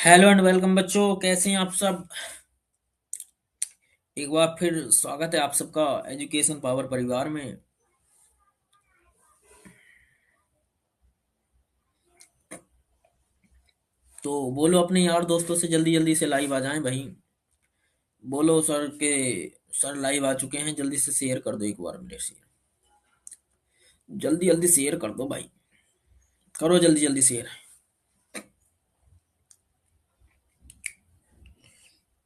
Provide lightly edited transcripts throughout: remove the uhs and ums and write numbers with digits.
Hello and welcome बच्चों, कैसे हैं आप सब। एक बार फिर स्वागत है आप सबका एजुकेशन पावर परिवार में। तो बोलो अपने यार दोस्तों से जल्दी जल्दी से लाइव आ जाएं भाई। बोलो सर के सर लाइव आ चुके हैं, जल्दी से शेयर कर दो एक बार मेरे से। जल्दी जल्दी शेयर कर दो भाई। करो जल्दी जल्दी शेयर।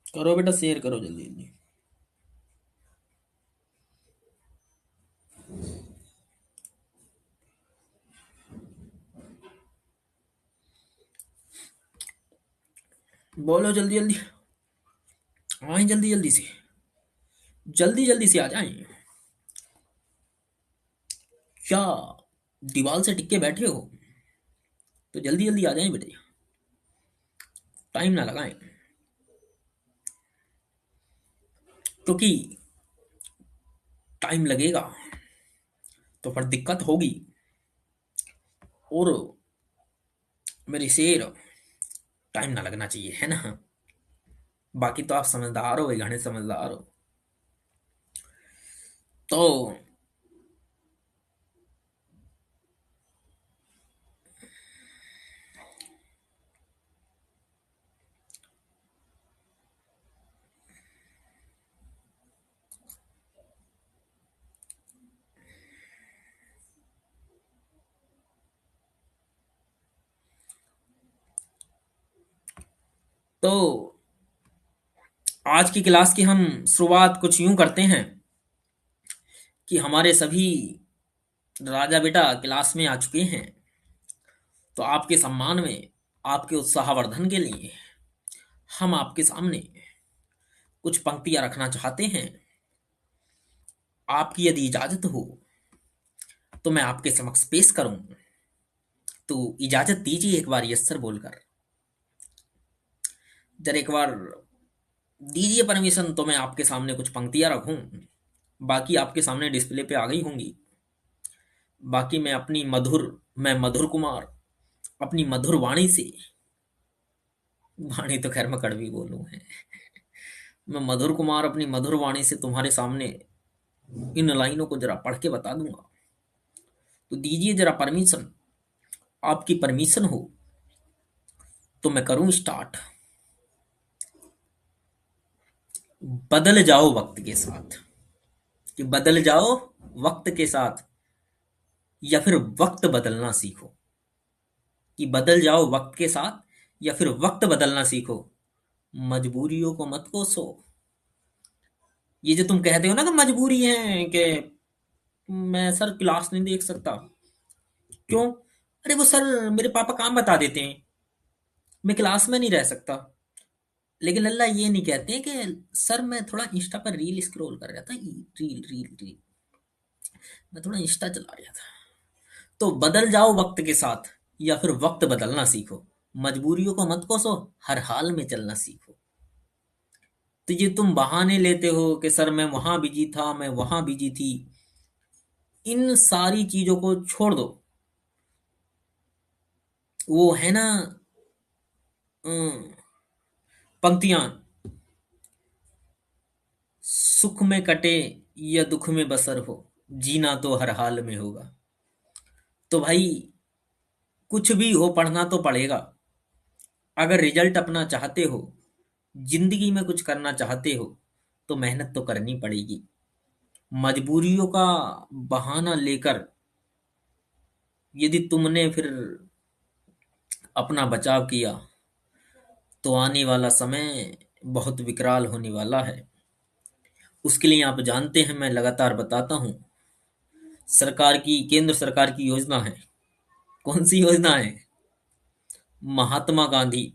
करो बेटा, शेयर करो जल्दी जल्दी। बोलो जल्दी जल्दी। आए जल्दी जल्दी से। जल्दी जल्दी से आ जाएं। क्या दीवार से टिक के बैठे हो? तो जल्दी जल्दी आ जाएं बेटे। टाइम ना लगाएं, क्योंकि टाइम लगेगा तो फिर दिक्कत होगी। और मेरी शेर, टाइम ना लगना चाहिए, है ना। बाकी तो आप समझदार हो भाई, घने समझदार हो। तो तो आज की क्लास की हम शुरुआत कुछ यूं करते हैं कि हमारे सभी राजा बेटा क्लास में आ चुके हैं। तो आपके सम्मान में, आपके उत्साहवर्धन के लिए हम आपके सामने कुछ पंक्तियां रखना चाहते हैं। आपकी यदि इजाजत हो तो मैं आपके समक्ष पेश करूं। तो इजाजत दीजिए एक बार यस सर बोलकर। जरा एक बार दीजिए परमिशन, तो मैं आपके सामने कुछ पंक्तियां रखूं। बाकी आपके सामने डिस्प्ले पे आ गई होंगी। बाकी मैं मधुर कुमार अपनी मधुर वाणी से, वाणी तो खैर मैं कड़वी बोलूं है, मैं मधुर कुमार अपनी मधुर वाणी से तुम्हारे सामने इन लाइनों को जरा पढ़ के बता दूंगा। तो दीजिए जरा परमिशन। आपकी परमिशन हो तो मैं करूं स्टार्ट। बदल जाओ वक्त के साथ, कि बदल जाओ वक्त के साथ, या फिर वक्त बदलना सीखो। कि बदल जाओ वक्त के साथ या फिर वक्त बदलना सीखो। मजबूरियों को मत कोसो। ये जो तुम कहते हो ना कि मजबूरी है कि मैं सर क्लास नहीं देख सकता, क्यों? अरे वो सर मेरे पापा काम बता देते हैं, मैं क्लास में नहीं रह सकता। लेकिन अल्लाह ये नहीं कहते हैं कि सर मैं थोड़ा इंस्टा पर रील स्क्रॉल कर रहा था, रील रील रील, मैं थोड़ा इंस्टा चला रहा था। तो बदल जाओ वक्त के साथ या फिर वक्त बदलना सीखो। मजबूरियों को मत कोसो, हर हाल में चलना सीखो। तो ये तुम बहाने लेते हो कि सर मैं वहां बिजी था, मैं वहां बिजी थी, इन सारी चीजों को छोड़ दो। वो है ना, पंक्तियां, सुख में कटे या दुख में बसर हो, जीना तो हर हाल में होगा। तो भाई कुछ भी हो, पढ़ना तो पड़ेगा। अगर रिजल्ट अपना चाहते हो, जिंदगी में कुछ करना चाहते हो, तो मेहनत तो करनी पड़ेगी। मजबूरियों का बहाना लेकर यदि तुमने फिर अपना बचाव किया, तो आने वाला समय बहुत विकराल होने वाला है। उसके लिए आप जानते हैं, मैं लगातार बताता हूं, सरकार की, केंद्र सरकार की योजना है। कौन सी योजना है? महात्मा गांधी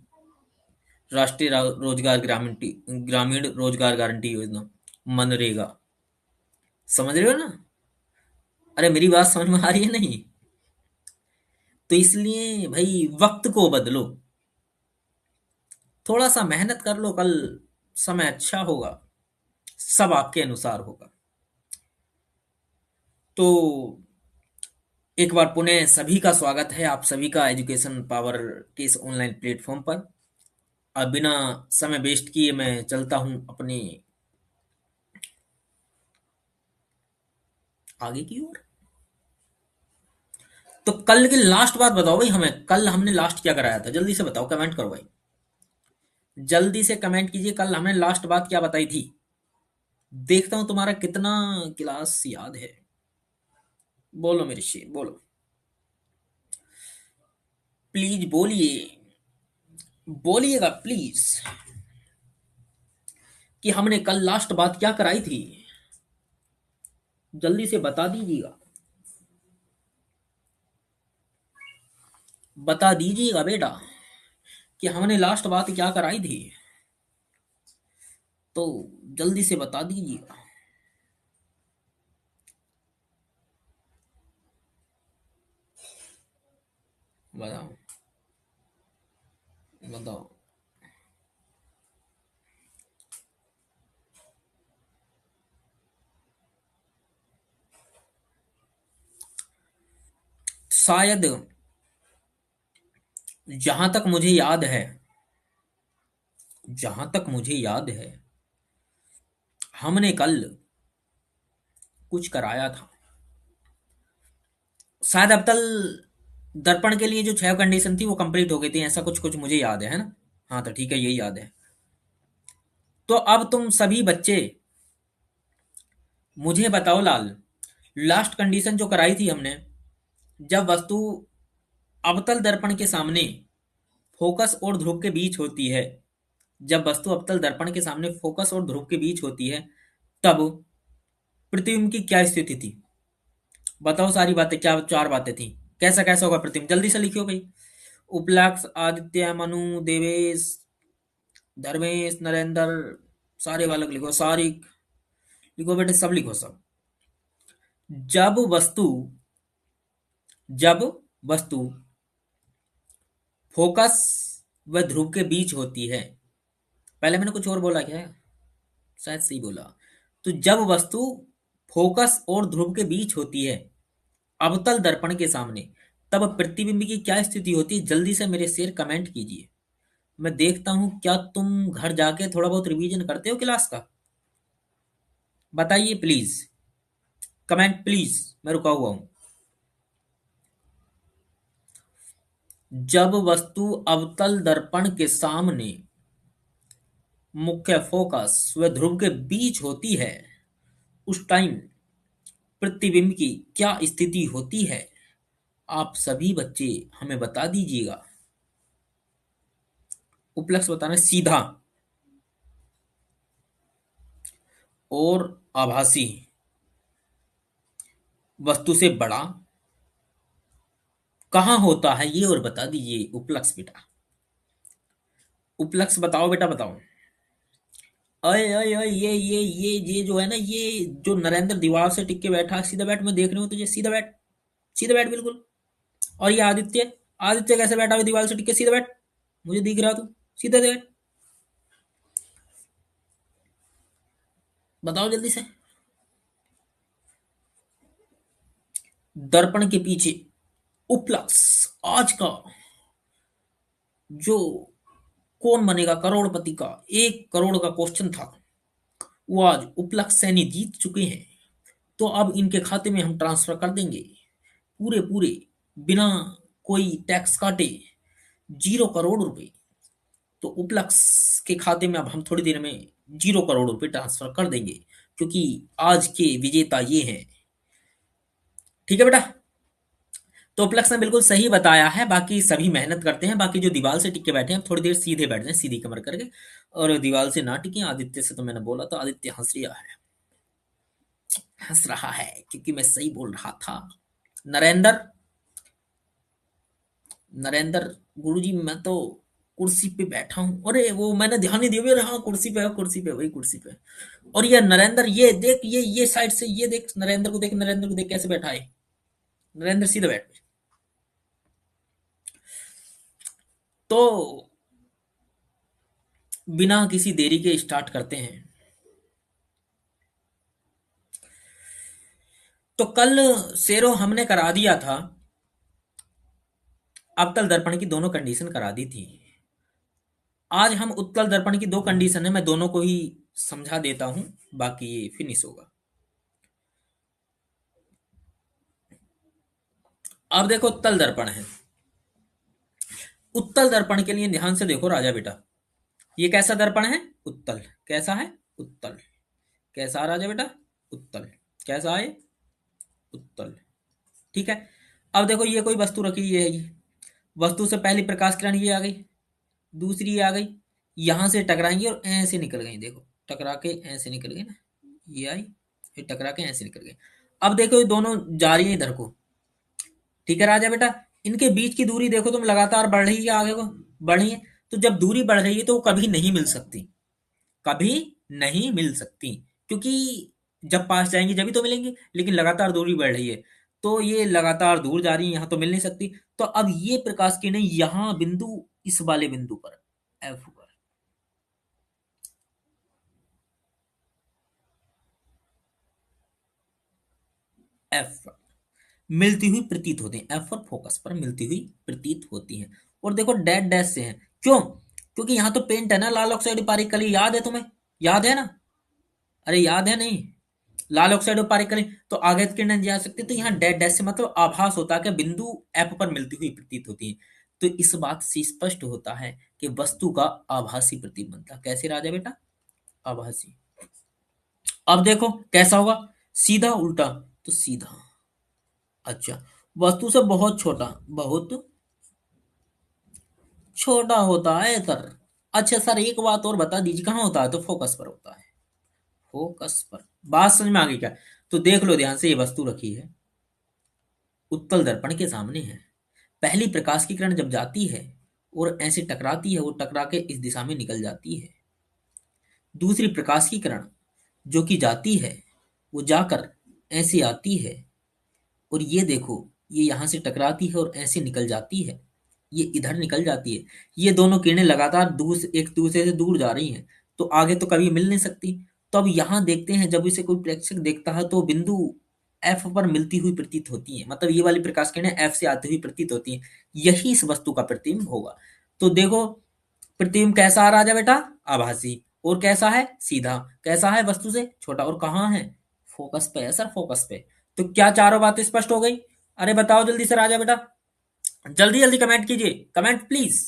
राष्ट्रीय रोजगार ग्रामीण रोजगार गारंटी योजना, मनरेगा। समझ रहे हो ना? अरे मेरी बात समझ में आ रही है नहीं? तो इसलिए भाई वक्त को बदलो, थोड़ा सा मेहनत कर लो, कल समय अच्छा होगा, सब आपके अनुसार होगा। तो एक बार पुनः सभी का स्वागत है, आप सभी का एजुकेशन पावर के इस ऑनलाइन प्लेटफॉर्म पर। अब बिना समय वेस्ट किए मैं चलता हूं अपने आगे की ओर। तो कल की लास्ट बात बताओ भाई, हमें कल हमने लास्ट क्या कराया था, जल्दी से बताओ, कमेंट करो भाई, जल्दी से कमेंट कीजिए, कल हमने लास्ट बात क्या बताई थी। देखता हूं तुम्हारा कितना क्लास याद है। बोलो मेरे शेर, बोलो, प्लीज बोलिए, बोलिएगा प्लीज, कि हमने कल लास्ट बात क्या कराई थी, जल्दी से बता दीजिएगा, बता दीजिएगा बेटा, कि हमने लास्ट बात क्या कराई थी, तो जल्दी से बता दीजिएगा। बताओ, बताओ। शायद जहां तक मुझे याद है, जहां तक मुझे याद है, हमने कल कुछ कराया था। शायद अबतल दर्पण के लिए जो 6 कंडीशन थी वो कंप्लीट हो गई थी, ऐसा कुछ कुछ मुझे याद है ना। हाँ तो ठीक है, यही याद है। तो अब तुम सभी बच्चे मुझे बताओ लाल, लास्ट कंडीशन जो कराई थी हमने, जब वस्तु अवतल दर्पण के सामने फोकस और ध्रुव के बीच होती है, जब वस्तु अवतल दर्पण के सामने फोकस और ध्रुव के बीच होती है, तब प्रतिबिंब की क्या स्थिति थी। बताओ सारी बातें, क्या 4 बातें थी, कैसा कैसा होगा प्रतिबिंब, जल्दी से लिखियो भाई। उपलक्ष, आदित्य, मनु, देवेश, धर्मेश, नरेंद्र, सारे बालक लिखो, सारी लिखो बेटे, सब लिखो सब। जब वस्तु, जब वस्तु फोकस व ध्रुव के बीच होती है, पहले मैंने कुछ और बोला क्या, शायद सही बोला। तो जब वस्तु फोकस और ध्रुव के बीच होती है अवतल दर्पण के सामने, तब प्रतिबिंब की क्या स्थिति होती है, जल्दी से मेरे शेर कमेंट कीजिए। मैं देखता हूं क्या तुम घर जाके थोड़ा बहुत रिवीजन करते हो क्लास का, बताइए प्लीज, कमेंट प्लीज, मैं रुका हुआ हूं। जब वस्तु अवतल दर्पण के सामने मुख्य फोकस व ध्रुव के बीच होती है, उस टाइम प्रतिबिंब की क्या स्थिति होती है, आप सभी बच्चे हमें बता दीजिएगा। उपलक्ष्य बताना सीधा और आभासी, वस्तु से बड़ा कहाँ होता है ये और बता दीजिए उपलक्ष्य बेटा, उपलक्ष्य बताओ बेटा बताओ। अय अय अय ये जो है ना, ये जो नरेंद्र दीवार से टिक के बैठा है, सीधा बैठ, मैं देख रही हूँ तुझे, सीधा बैठ, सीधा बैठ बिल्कुल। और ये आदित्य, आदित्य कैसे बैठा हुआ दीवार से टिक के, सीधा बैठ, मुझे दिख रहा तू, सीधा बैठ, बताओ जल्दी से। दर्पण के पीछे उपलक्ष्य आज का जो कौन बनेगा करोड़पति का 1 करोड़ का क्वेश्चन था, वो आज उपलक्ष्य सैनी जीत चुके हैं। तो अब इनके खाते में हम ट्रांसफर कर देंगे पूरे पूरे, बिना कोई टैक्स काटे, 0 करोड़ रुपए। तो उपलक्ष्य के खाते में अब हम थोड़ी देर में 0 करोड़ रुपए ट्रांसफर कर देंगे, क्योंकि आज के विजेता ये हैं। ठीक है बेटा, तो उपलक्ष्य ने बिल्कुल सही बताया है, बाकी सभी मेहनत करते हैं, बाकी जो दीवार से टिक के बैठे हैं थोड़ी देर सीधे बैठ जाएं, सीधी कमर करके, और दीवार से ना टिके। आदित्य से तो मैंने बोला था, आदित्य हंस रहा है, हंस रहा है क्योंकि मैं सही बोल रहा था। नरेंद्र, नरेंद्र, गुरुजी मैं तो कुर्सी पे बैठा हूँ, अरे वो मैंने ध्यान नहीं दिया, अरे हाँ कुर्सी पे है, कुर्सी पे, वही कुर्सी पे। और ये नरेंद्र, ये देख, ये साइड से ये देख, नरेंद्र को देख, नरेंद्र को देख कैसे बैठा है, नरेंद्र सीधा बैठ। तो बिना किसी देरी के स्टार्ट करते हैं। तो कल शेरो हमने करा दिया था, अवतल दर्पण की दोनों कंडीशन करा दी थी। आज हम उत्तल दर्पण की दो कंडीशन है, मैं दोनों को ही समझा देता हूं, बाकी ये फिनिश होगा। अब देखो उत्तल दर्पण है। उत्तल दर्पण के लिए ध्यान से देखो राजा बेटा, ये कैसा दर्पण है? उत्तल। कैसा है? उत्तल। कैसा राजा बेटा? उत्तल। कैसा है? उत्तल। ठीक है। अब देखो ये कोई वस्तु रखी है, ये वस्तु से पहली प्रकाश किरण ये आ गई, दूसरी ये आ गई, यहां से टकराएंगी और ऐसे निकल गई। देखो टकरा के ऐसे निकल गई ना, ये आई, ये टकरा के ऐसे निकल गई। अब देखो ये दोनों जा रही है इधर को। ठीक है राजा बेटा, इनके बीच की दूरी देखो तुम, लगातार बढ़ रही है आगे को, बढ़ी है। तो जब दूरी बढ़ रही है तो वो कभी नहीं मिल सकती, कभी नहीं मिल सकती, क्योंकि जब पास जाएंगी जब तो मिलेंगी, लेकिन लगातार दूरी बढ़ रही है, तो ये लगातार दूर जा रही है, यहां तो मिल नहीं सकती। तो अब ये प्रकाश किरणें यहां बिंदु, इस वाले बिंदु पर, एफ पर, एफ पर मिलती हुई प्रतीत होती हैं, एफ और फोकस पर मिलती हुई प्रतीत होती हैं। और देखो डैश डैश से हैं, क्यों? क्योंकि यहाँ तो पेंट है ना, लाल ऑक्साइड पारिकली, याद है तुम्हें? याद है ना? अरे याद है नहीं? लाल ऑक्साइड और पारिकली, तो आगे किरणें जा सकती है, तो यहाँ डैश डैश से मतलब आभास होता है कि बिंदु एफ पर मिलती हुई प्रतीत होती है। तो इस बात से स्पष्ट होता है कि वस्तु का आभासी प्रतीत बनता है। कैसे राजा बेटा? आभासी। अब देखो कैसा होगा, सीधा उल्टा, तो सीधा। अच्छा, वस्तु से बहुत छोटा, बहुत छोटा होता है सर। अच्छा सर एक बात और बता दीजिए, कहाँ होता है? तो फोकस पर होता है, फोकस पर। बात समझ में आ गई क्या? तो देख लो ध्यान से, ये वस्तु रखी है, उत्तल दर्पण के सामने है। पहली प्रकाश की किरण जब जाती है और ऐसे टकराती है, वो टकरा के इस दिशा में निकल जाती है। दूसरी प्रकाश की किरण जो कि जाती है, वो जाकर ऐसे आती है, और ये देखो, ये यहां से टकराती है और ऐसे निकल जाती है, ये इधर निकल जाती है। ये दोनों किरणें लगातार एक दूसरे से दूर जा रही हैं, तो आगे तो कभी मिल नहीं सकती। तो अब यहां देखते हैं, जब इसे कोई प्रेक्षक देखता है तो बिंदु एफ पर मिलती हुई प्रतीत होती है, मतलब ये वाली प्रकाश किरणें एफ से आती हुई प्रतीत होती हैं। यही इस वस्तु का प्रतिबिंब होगा। तो देखो प्रतिबिंब कैसा आ रहा है बेटा? आभासी। और कैसा है? सीधा। कैसा है? वस्तु से छोटा। और कहाँ है? फोकस पे है सर, फोकस पे। तो क्या चारों बातें स्पष्ट हो गई? अरे बताओ जल्दी से राजा बेटा, जल्दी जल्दी कमेंट कीजिए, कमेंट प्लीज।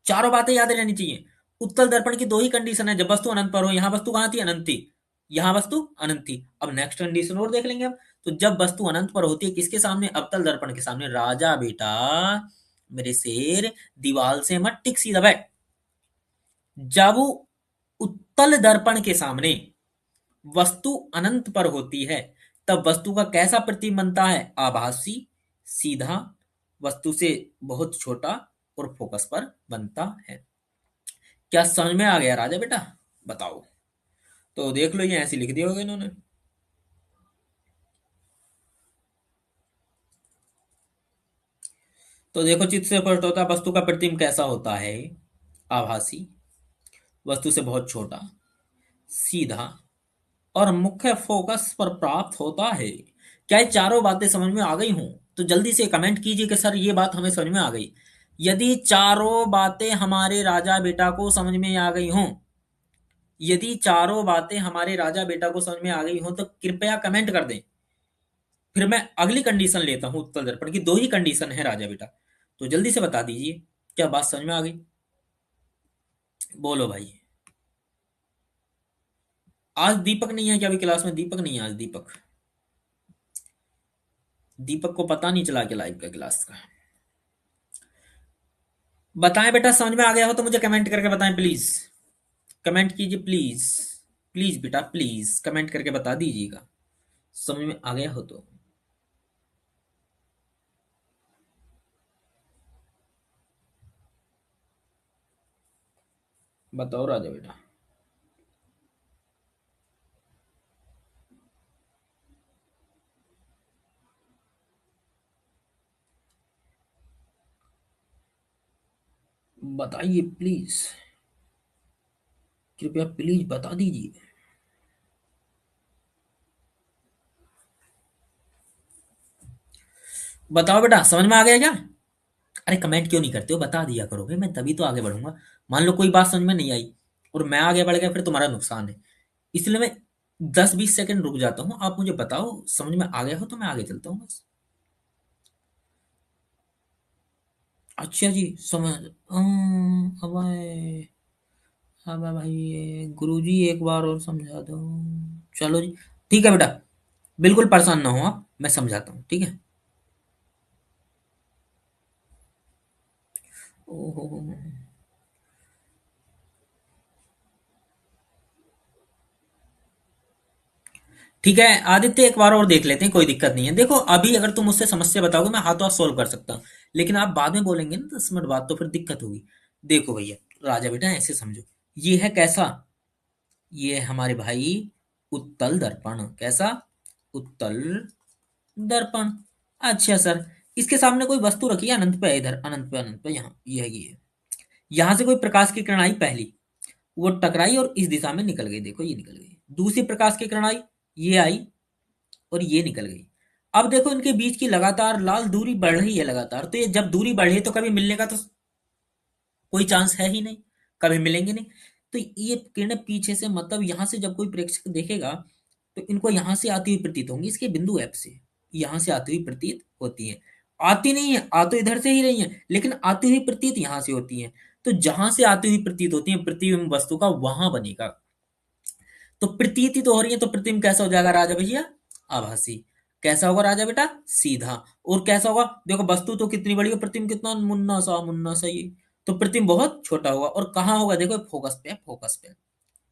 चारों बातें याद रहनी चाहिए। उत्तल दर्पण की दो ही कंडीशन है, जब वस्तु अनंत पर हो। यहां वस्तु कहां थी? अनंत थी। यहां वस्तु अनंत थी। अब नेक्स्ट कंडीशन और देख लेंगे हम। तो जब वस्तु अनंत पर होती है, किसके सामने? अवतल दर्पण के सामने। राजा बेटा मेरे शेर, दीवाल से मत टिक, सीधा बैठ। जब उत्तल दर्पण के सामने वस्तु अनंत पर होती है, तब वस्तु का कैसा प्रतिबिंब बनता है? आभासी, सीधा, वस्तु से बहुत छोटा और फोकस पर बनता है। क्या समझ में आ गया राजा बेटा? बताओ। तो देख लो, ये ऐसे लिख दिया होगा इन्होंने। तो देखो चित्र से स्पष्ट होता है वस्तु का प्रतिबिंब कैसा होता है। आभासी, वस्तु से बहुत छोटा, सीधा, और मुख्य फोकस पर प्राप्त होता है। क्या ये चारों बातें समझ में आ गई हूं? तो जल्दी से कमेंट कीजिए कि सर ये बात हमें समझ में आ गई। यदि चारों बातें हमारे राजा बेटा को समझ में आ गई हों, यदि चारों बातें हमारे राजा बेटा को समझ में आ गई हों, तो कृपया कमेंट कर दें। फिर मैं अगली कंडीशन लेता हूं। उत्तल दर्पण की दो ही कंडीशन है राजा बेटा, तो जल्दी से बता दीजिए, क्या बात समझ में आ गई? बोलो भाई। आज दीपक नहीं है क्या? अभी क्लास में दीपक नहीं है आज? दीपक, दीपक को पता नहीं चला कि लाइव का क्लास का। बताएं बेटा, समझ में आ गया हो तो मुझे कमेंट करके बताएं प्लीज। कमेंट कीजिए प्लीज, प्लीज बेटा प्लीज कमेंट करके बता दीजिएगा, समझ में आ गया हो तो। बताओ राजा बेटा। बताइए प्लीज, कृपया प्लीज बता दीजिए। बताओ बेटा, समझ में आ गया क्या? अरे कमेंट क्यों नहीं करते हो? बता दिया करोगे, मैं तभी तो आगे बढ़ूंगा। मान लो कोई बात समझ में नहीं आई और मैं आगे बढ़ गया, फिर तुम्हारा नुकसान है। इसलिए मैं 10-20 सेकंड रुक जाता हूँ, आप मुझे बताओ समझ में आ गया हो तो मैं आगे चलता हूँ बस। अच्छा जी, समझ अब अब भाई गुरुजी एक बार और समझा दो। चलो जी, ठीक है बेटा, बिल्कुल परेशान ना हो आप, मैं समझाता हूँ, ठीक है। ओहो, ठीक है आदित्य, एक बार और देख लेते हैं, कोई दिक्कत नहीं है। देखो अभी अगर तुम मुझसे समस्या बताओगे मैं हाथों हाथ सॉल्व कर सकता हूँ, लेकिन आप बाद में बोलेंगे ना 10 मिनट बाद, तो फिर दिक्कत होगी। देखो भैया, राजा बेटा ऐसे समझो, ये है कैसा, ये है हमारे भाई उत्तल दर्पण। कैसा? उत्तल दर्पण। अच्छा सर, इसके सामने कोई वस्तु रखी है, अनंत पे है, इधर अनंत पे, अनंत पे, यहाँ ये है, ये है। यहाँ से कोई प्रकाश की किरण आई पहली, वो टकराई और इस दिशा में निकल गई, देखो ये निकल गई। दूसरी प्रकाश की किरण आई, ये आई और ये निकल गई। अब देखो इनके बीच की लगातार लाल दूरी बढ़ रही है लगातार, तो ये जब दूरी बढ़े तो कभी मिलने का तो कोई चांस है ही नहीं, कभी मिलेंगे नहीं। तो ये किरणें पीछे से, मतलब यहाँ से जब कोई प्रेक्षक देखेगा तो इनको यहाँ से आती हुई प्रतीत होंगी, इसके बिंदु एफ से यहाँ से आती हुई प्रतीत होती है। आती नहीं है, आ तो इधर से ही रही है, लेकिन आती हुई प्रतीत यहाँ से होती है। तो जहां से आती हुई प्रतीत होती है प्रतिबिंब वस्तु का, वहां बनेगा। तो प्रतीति तो हो रही है, तो प्रतिबिंब कैसा हो जाएगा राजा भैया? आभासी। कैसा होगा राजा बेटा? सीधा। और कैसा होगा? देखो वस्तु तो कितनी बड़ी है, प्रतिबिंब कितना मुन्ना सा ये, तो प्रतिबिंब बहुत छोटा होगा। और कहाँ होगा? देखो फोकस पे, फोकस पे।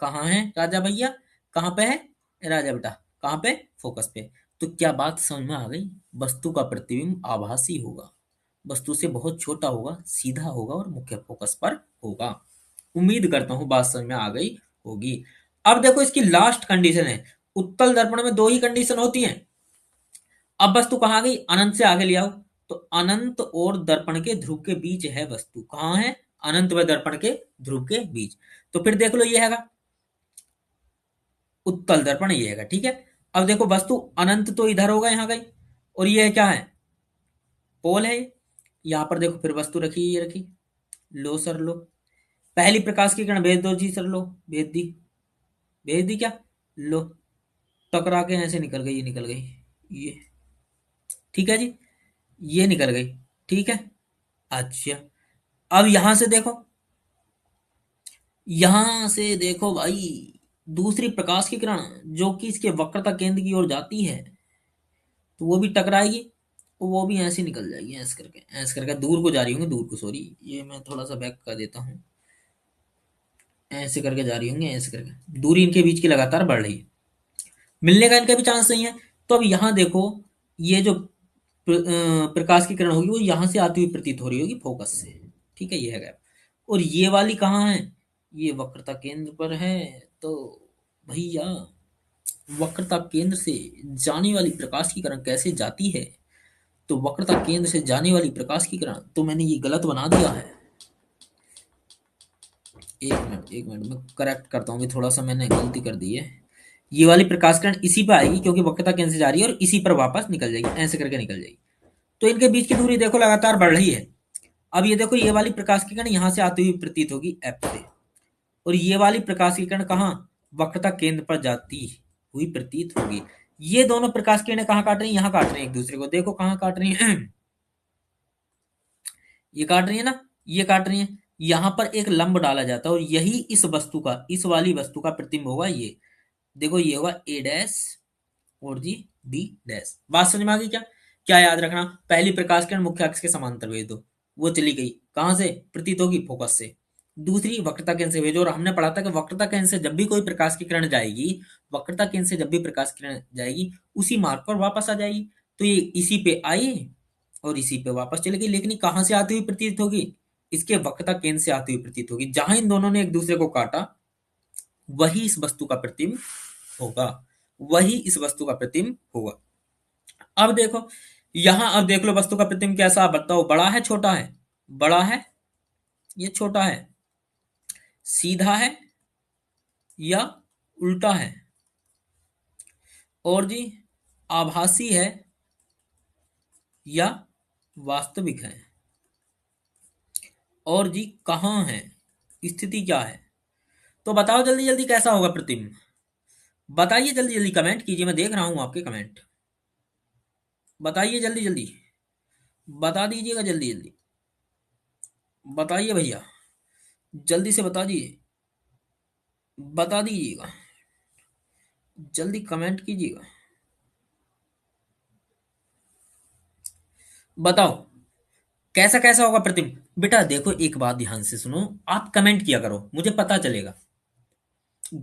कहाँ है राजा भैया? कहाँ पे है राजा बेटा? कहाँ पे? फोकस पे। तो क्या बात समझ में आ गई? वस्तु का प्रतिबिंब आभासी होगा, वस्तु से बहुत छोटा होगा, सीधा होगा और मुख्य फोकस पर होगा। उम्मीद करता हूं बात समझ में आ गई होगी। अब देखो इसकी लास्ट कंडीशन है, उत्तल दर्पण में दो ही कंडीशन होती हैं। अब वस्तु कहाँ गई? अनंत से आगे ले आओ, तो अनंत और दर्पण के ध्रुव के बीच है वस्तु। कहाँ है? अनंत व दर्पण के ध्रुव के बीच। तो फिर देख लो, ये हैगा उत्तल दर्पण, ये हैगा, ठीक है। अब देखो वस्तु अनंत तो इधर होगा, यहाँ गई, और ये है क्या है? पोल है। यहाँ पर देखो फिर वस्तु रखी, ये रखी। लो सर लो, पहली प्रकाश की किरण भेज दो जी सर, लो भेज दी। भेज दी क्या? लो, टकरा के ऐसे निकल गई, ये निकल गई, ये, ठीक है जी, ये निकल गई, ठीक है। अच्छा, अब यहां से देखो, यहां से देखो भाई, दूसरी प्रकाश की किरण जो कि इसके वक्रता केंद्र की ओर जाती है, तो वो भी टकराएगी, वो भी ऐसे निकल जाएगी, ऐसे करके, ऐसे करके दूर को जा रही होंगी, दूर को, सॉरी, ये मैं थोड़ा सा बैक कर देता हूँ। ऐसे करके जा रही होंगी, ऐसे करके दूरी इनके बीच की लगातार बढ़ रही है, मिलने का इनका भी चांस नहीं है। तो अब यहाँ देखो, ये जो प्रकाश की किरण होगी वो यहाँ से आती हुई प्रतीत हो रही होगी फोकस से, ठीक है, ये है गैप। और ये वाली कहाँ है? ये वक्रता केंद्र पर है। तो भैया, वक्रता केंद्र से जाने वाली प्रकाश की किरण कैसे जाती है? तो वक्रता केंद्र से जाने वाली प्रकाश की किरण, तो मैंने ये गलत बना दिया है। एक मिनट, एक मिनट, मैं करेक्ट करता हूँ, थोड़ा सा मैंने गलती कर दी है। ये वाली प्रकाश किरण इसी पे आएगी, क्योंकि वक्रता केंद्र से जा रही है, और इसी पर वापस निकल जाएगी, ऐसे करके निकल जाएगी। तो इनके बीच की दूरी देखो लगातार बढ़ रही है। अब ये देखो, ये वाली प्रकाश की किरण यहाँ से आती हुई प्रतीत होगी एफ से, और ये वाली प्रकाश की किरण कहाँ? वक्रता केंद्र पर जाती हुई प्रतीत होगी। ये दोनों प्रकाश की किरणें कहाँ काट रही हैं? यहाँ काट रही हैं एक दूसरे को, देखो कहाँ काट रही हैं। ये काट रही है ना, ये काट रही है। यहाँ पर एक लंब डाला जाता है, और यही इस वस्तु का, इस वाली वस्तु का प्रतिबिंब होगा। ये देखो, ये होगा ए डैश और जी बी डैश। बात समझ में आ गई क्या? क्या याद रखना, पहली प्रकाश किरण मुख्य अक्ष के समांतर भेज दो, वो चली गई कहां से? प्रतीत होगी फोकस से। दूसरी वक्रता केंद्र से भेजो, और हमने पढ़ा था कि वक्रता केंद्र से जब भी कोई प्रकाश की किरण जाएगी, वक्रता केंद्र से जब भी प्रकाश की किरण जाएगी, उसी मार्ग पर वापस आ जाएगी। तो ये इसी पे आई और इसी पे वापस चली गई, लेकिन ये कहां से आती हुई प्रतीत होगी? इसके वक्रता केंद्र से आती हुई प्रतीत होगी। जहां इन दोनों ने एक दूसरे को काटा, वही इस वस्तु का प्रतिबिंब होगा, वही इस वस्तु का प्रतिबिंब होगा। अब देखो यहां, अब देख लो वस्तु का प्रतिबिंब कैसा, बताओ, बड़ा है छोटा है? बड़ा है, ये छोटा है, सीधा है या उल्टा है, और जी आभासी है या वास्तविक है, और जी कहाँ है? स्थिति क्या है? तो बताओ जल्दी जल्दी कैसा होगा प्रतिबिंब। बताइए जल्दी जल्दी, कमेंट कीजिए, मैं देख रहा हूँ आपके कमेंट। बताइए जल्दी जल्दी, बता दीजिएगा जल्दी जल्दी। बताइए भैया, जल्दी से बता दीजिए, बता दीजिएगा, जल्दी कमेंट कीजिएगा। बताओ कैसा कैसा होगा प्रतिबिंब। बेटा देखो, एक बात ध्यान से सुनो, आप कमेंट किया करो, मुझे पता चलेगा।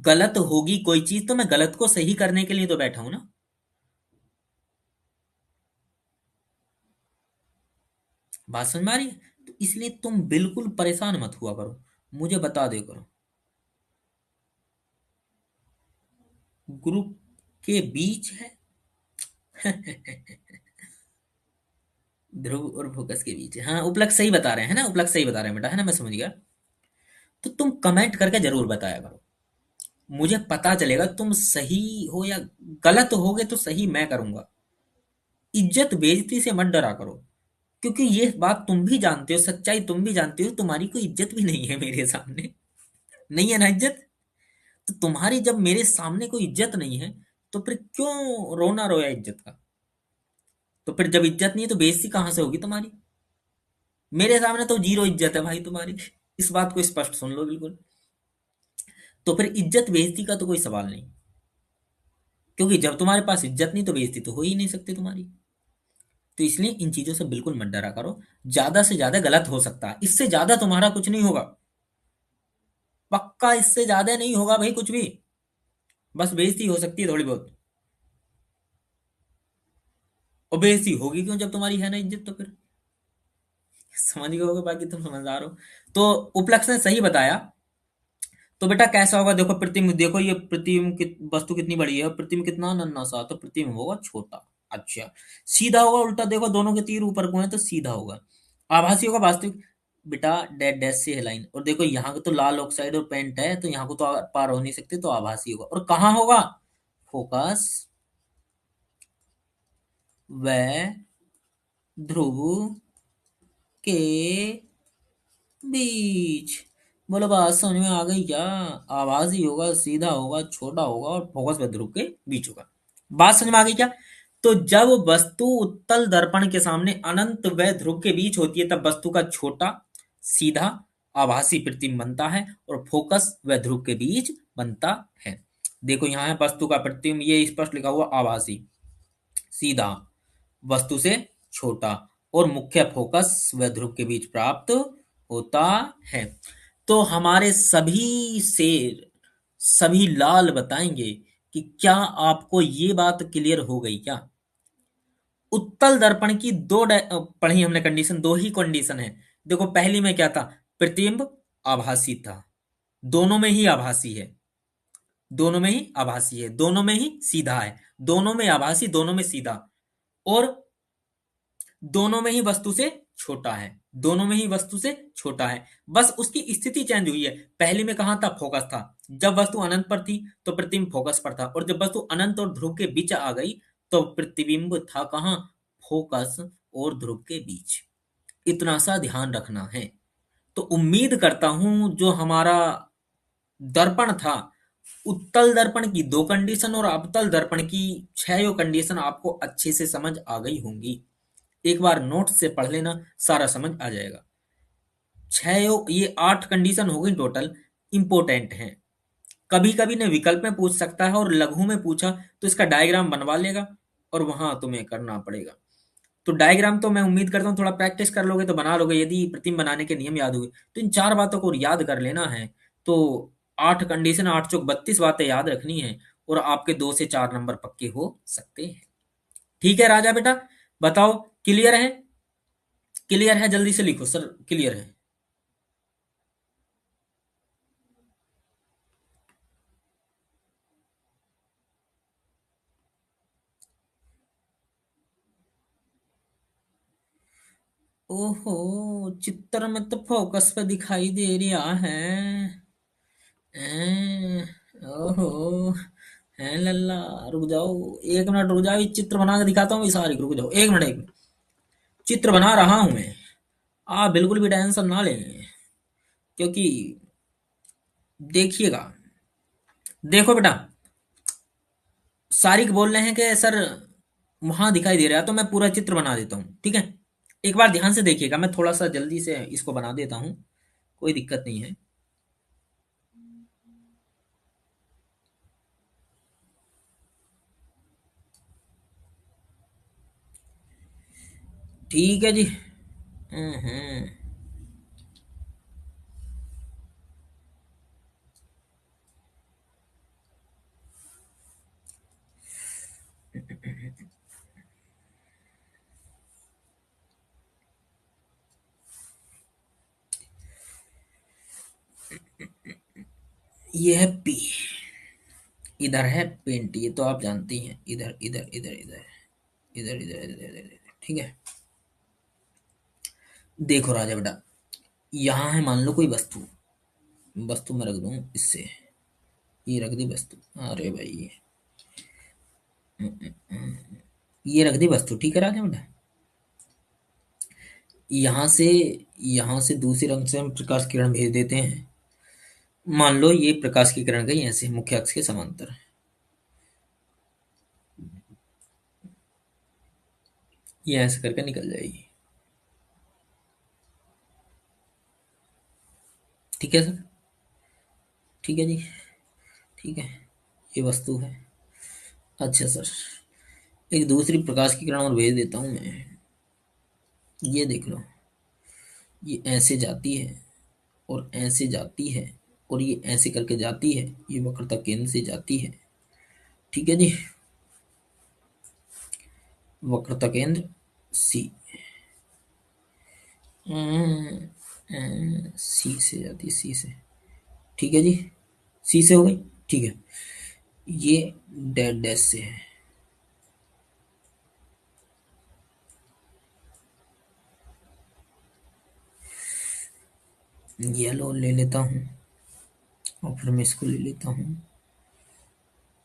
गलत होगी कोई चीज तो मैं गलत को सही करने के लिए तो बैठा हूं ना। बात समझ में आ रही है? तो इसलिए तुम बिल्कुल परेशान मत हुआ करो, मुझे बता दे करो। ग्रुप के बीच है। ध्रुव और फोकस के बीच है, हाँ उपलक्ष सही बता रहे हैं ना, उपलक्ष सही बता रहे हैं बेटा, है ना, मैं समझ गया। तो तुम कमेंट करके जरूर बताया करो, मुझे पता चलेगा तुम सही हो या गलत होगे तो सही मैं करूंगा। इज्जत बेइज्जती से मत डरा करो, क्योंकि ये बात तुम भी जानते हो, सच्चाई तुम भी जानते हो, तुम्हारी कोई इज्जत भी नहीं है मेरे सामने। नहीं है ना इज्जत। तो तुम्हारी जब मेरे सामने कोई इज्जत नहीं है, तो फिर क्यों रोना रोया इज्जत का? तो फिर जब इज्जत नहीं है तो बेइज्जती कहां से होगी तुम्हारी? मेरे सामने तो जीरो इज्जत है भाई तुम्हारी, इस बात को स्पष्ट सुन लो बिल्कुल। तो फिर इज्जत बेइज्जती का तो कोई सवाल नहीं, क्योंकि जब तुम्हारे पास इज्जत नहीं तो बेइज्जती तो हो ही नहीं सकती तुम्हारी। तो इसलिए इन चीजों से बिल्कुल मत डरा करो। ज्यादा से ज्यादा गलत हो सकता है, इससे ज्यादा तुम्हारा कुछ नहीं होगा। पक्का इससे ज्यादा नहीं होगा भाई कुछ भी। बस बेइज्जती हो सकती है थोड़ी बहुत। और बेइज्जती होगी क्यों जब तुम्हारी है ना इज्जत, तो फिर समझ गए होगे, बाकी तुम समझदार हो। तो उपलक्ष ने सही बताया। तो बेटा कैसा होगा देखो, प्रतिबिंब देखो, ये प्रतिबिंब की वस्तु कितनी बड़ी है और प्रतिबिंब कितना नन्हा सा, तो प्रतिबिंब होगा छोटा। अच्छा, सीधा होगा उल्टा, देखो दोनों के तीर ऊपर को है तो सीधा होगा। आभासी होगा वास्तविक। बेटा डैश डैश से है लाइन, और देखो यहाँ को तो लाल ऑक्साइड और पेंट है, तो यहाँ को तो पार हो नहीं सकते, तो आभासी होगा। और कहाँ होगा? फोकस व ध्रुव के बीच। बोलो बात समझ में आ गई क्या? आभासी होगा, सीधा होगा, छोटा होगा, और फोकस व ध्रुव के बीच होगा। बात समझ में आ गई क्या? तो जब वस्तु उत्तल दर्पण के सामने अनंत व ध्रुव के बीच होती है, तब वस्तु का छोटा सीधा आभासी प्रतिबिंब बनता है, और फोकस व ध्रुव के बीच बनता है। देखो यहाँ है वस्तु का प्रतिबिंब, ये स्पष्ट लिखा हुआ आभासी, सीधा, वस्तु से छोटा, और मुख्य फोकस व ध्रुव के बीच प्राप्त होता है। तो हमारे सभी शेर, सभी लाल बताएंगे कि क्या आपको ये बात क्लियर हो गई क्या? उत्तल दर्पण की पढ़ी हमने कंडीशन, दो ही कंडीशन है। देखो पहली में क्या था? प्रतिबिंब आभासी था, दोनों में ही आभासी है, दोनों में ही आभासी है, दोनों में ही सीधा है, दोनों में आभासी, दोनों में सीधा, और दोनों में ही वस्तु से छोटा है, दोनों में ही वस्तु से छोटा है। बस उसकी स्थिति चेंज हुई है। पहले में कहां था? फोकस था। जब वस्तु अनंत पर थी तो प्रतिबिंब फोकस पर था, और जब वस्तु अनंत और ध्रुव के बीच आ गई तो प्रतिबिंब था कहां? फोकस और ध्रुव के बीच। इतना सा ध्यान रखना है। तो उम्मीद करता हूं जो हमारा दर्पण था, उत्तल दर्पण की दो कंडीशन और अवतल दर्पण की छह कंडीशन आपको अच्छे से समझ आ गई होंगी। एक बार नोट से पढ़ लेना, सारा समझ आ जाएगा। छह ये 8 कंडीशन हो गई टोटल, इंपोर्टेंट है। कभी कभी ने विकल्प में पूछ सकता है, और लघु में पूछा तो इसका डायग्राम बनवा लेगा, और वहां तुम्हें करना पड़ेगा। तो डायग्राम तो मैं उम्मीद करता हूँ थोड़ा प्रैक्टिस कर लोगे तो बना लोगे, यदि प्रतिबिंब बनाने के नियम याद हुए तो इन 4 बातों को याद कर लेना है। तो 8 कंडीशन, 8 चौक 32 बातें याद रखनी है, और आपके 2 से 4 नंबर पक्के हो सकते हैं। ठीक है राजा बेटा, बताओ क्लियर है? क्लियर है जल्दी से लिखो सर, क्लियर है। ओहो, चित्र में तो फोकस पे दिखाई दे रहा है। हैं? ओहो, है लल्ला। रुक जाओ, 1 मिनट रुक जाओ, ये चित्र बना के दिखाता हूँ, सारी रुक जाओ, 1 मिनट 1 मिनट। चित्र बना रहा हूं मैं, आप बिल्कुल भी टेंशन ना लें, क्योंकि देखिएगा, देखो बेटा, सारिक बोल रहे हैं कि सर वहां दिखाई दे रहा है, तो मैं पूरा चित्र बना देता हूँ, ठीक है। एक बार ध्यान से देखिएगा, मैं थोड़ा सा जल्दी से इसको बना देता हूँ, कोई दिक्कत नहीं है। ठीक है जी। हम्म। ये है पी, इधर है पेंट, ये तो आप जानते ही हैं, इधर इधर इधर इधर इधर इधर इधर इधर इधर, ठीक है। देखो राजा बेटा, यहाँ है मान लो कोई वस्तु, वस्तु मैं रख दूं इससे, ये रख दी वस्तु, अरे भाई ये रख दी वस्तु, ठीक है राजा बेटा। यहाँ से, यहाँ से दूसरे रंग से हम प्रकाश किरण भेज देते हैं। मान लो ये प्रकाश की किरण गई ऐसे मुख्य अक्ष के समांतर, ये ऐसे करके निकल जाएगी, ठीक है सर, ठीक है जी, ठीक है। ये वस्तु है। अच्छा सर, एक दूसरी प्रकाश की किरण और भेज देता हूँ मैं, ये देख लो, ये ऐसे जाती है और ऐसे जाती है, और ये ऐसे करके जाती है, ये वक्रता केंद्र से जाती है, ठीक है जी। वक्रता केंद्र सी, सी से जाती है, सी से, ठीक है जी, सी से हो गई, ठीक है। ये डैश डैश से है, येलो ले लेता हूँ, और फिर मैं इसको ले लेता हूँ,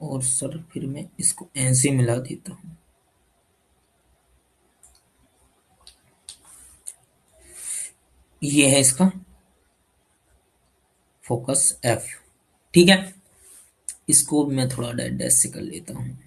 और सर फिर मैं इसको ऐसे मिला देता हूँ, ये है इसका फोकस एफ, ठीक है। इसको मैं थोड़ा डैश डैश से कर लेता हूँ।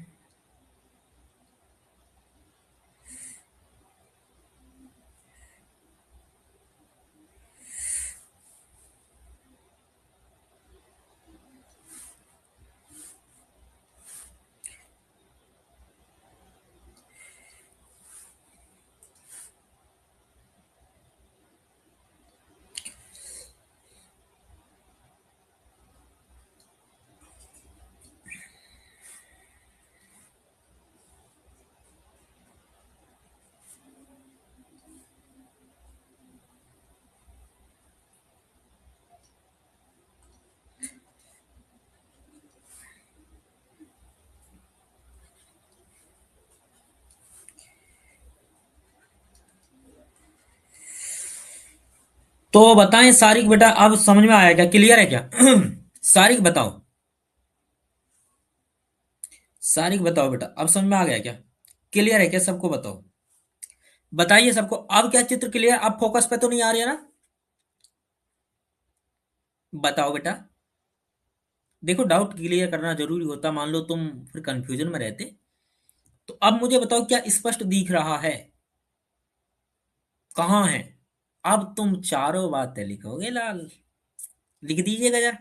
तो बताएं सारिक बेटा, अब समझ में आया क्या, क्लियर है क्या? सारिक बताओ, सारिक बताओ बेटा, अब समझ में आ गया क्या, क्लियर है क्या सबको, बताओ, बताइए सबको, अब क्या चित्र क्लियर, अब फोकस पे तो नहीं आ रही है ना? बताओ बेटा। देखो डाउट क्लियर करना जरूरी होता, मान लो तुम फिर कंफ्यूजन में रहते। तो अब मुझे बताओ क्या स्पष्ट दिख रहा है, कहाँ है? अब तुम चारों बातें लिखोगे लाल, लिख दीजिएगा जरा,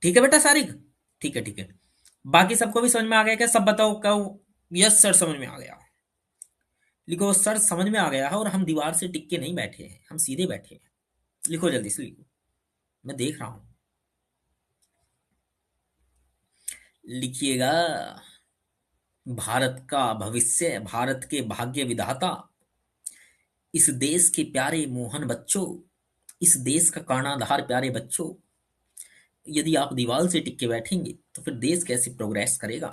ठीक है बेटा सारिक, ठीक है ठीक है। बाकी सबको भी समझ में आ गया क्या, सब बताओ क्या? यस सर समझ में आ गया, लिखो सर समझ में आ गया है, और हम दीवार से टिक के नहीं बैठे हैं, हम सीधे बैठे हैं, लिखो जल्दी से लिखो, मैं देख रहा हूं, लिखिएगा। भारत का भविष्य, भारत के भाग्य विधाता, इस देश के प्यारे मोहन बच्चों, इस देश का कर्णाधार प्यारे बच्चों, यदि आप दीवार से टिक के बैठेंगे तो फिर देश कैसे प्रोग्रेस करेगा,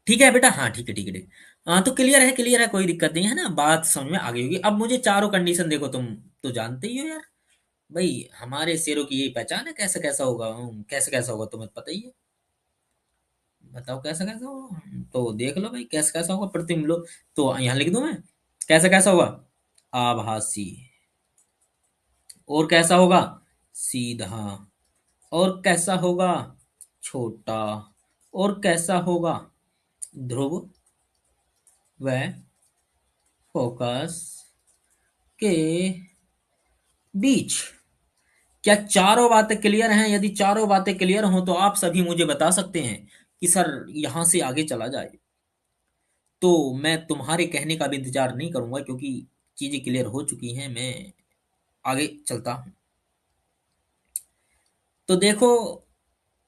ठीक है बेटा, हाँ ठीक है ठीक है ठीक है। हाँ तो क्लियर है, कोई दिक्कत नहीं है ना, बात समझ में आ गई होगी। अब मुझे चारों कंडीशन देखो, तुम तो जानते ही हो यार भाई, हमारे शेरों की यही पहचान है, कैसे कैसा होगा, कैसे कैसा होगा तुम्हें पता ही है, बताओ कैसा कैसा होगा, तो देख लो भाई कैसे कैसा होगा, प्रतिबिंब लो, तो यहाँ लिख दूं मैं, कैसा कैसा होगा, आभासी, और कैसा होगा, सीधा। और कैसा होगा? छोटा। और कैसा होगा? ध्रुव व फोकस के बीच। क्या चारों बातें क्लियर हैं? यदि चारों बातें क्लियर हों तो आप सभी मुझे बता सकते हैं कि सर यहां से आगे चला जाए। तो मैं तुम्हारे कहने का भी इंतजार नहीं करूंगा, क्योंकि चीजें क्लियर हो चुकी हैं। मैं आगे चलता हूं। तो देखो,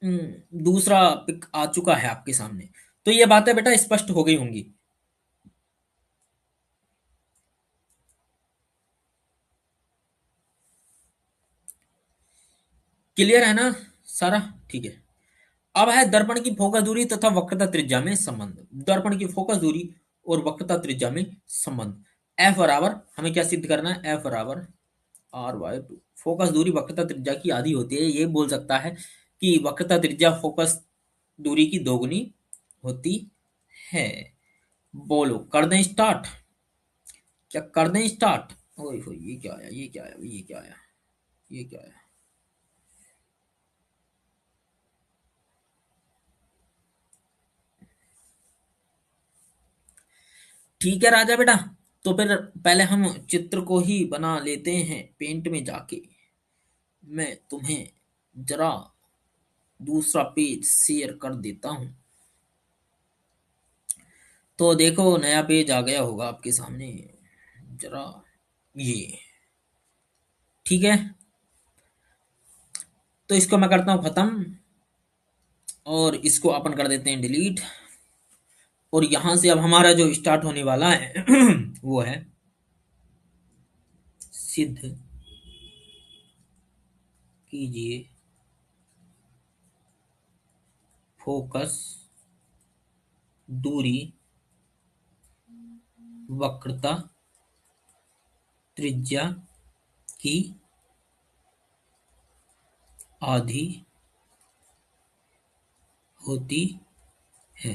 दूसरा पिक आ चुका है आपके सामने। तो ये बातें बेटा स्पष्ट हो गई होंगी। क्लियर है ना सारा? ठीक है। अब है दर्पण की फोकस दूरी तथा वक्रता त्रिज्या में संबंध। दर्पण की फोकस दूरी और वक्रता त्रिज्या में संबंध। एफ बराबर, हमें क्या सिद्ध करना है? एफ बराबर R/2। फोकस दूरी वक्रता त्रिज्या की आधी होती है। ये बोल सकता है कि वक्रता त्रिज्या फोकस दूरी की दोगुनी होती है। बोलो, कर दें स्टार्ट? क्या कर दें स्टार्ट? ओए हो, ये क्या आया, ये क्या आया, ये क्या आया, ये क्या आया? ठीक है राजा बेटा। तो फिर पहले हम चित्र को ही बना लेते हैं पेंट में जाके। मैं तुम्हें जरा दूसरा पेज शेयर कर देता हूं। तो देखो, नया पेज आ गया होगा आपके सामने। जरा ये, ठीक है। तो इसको मैं करता हूं खत्म, और इसको अपन कर देते हैं डिलीट। और यहां से अब हमारा जो स्टार्ट होने वाला है वो है सिद्ध कीजिए फोकस दूरी वक्रता त्रिज्या की आधी होती है।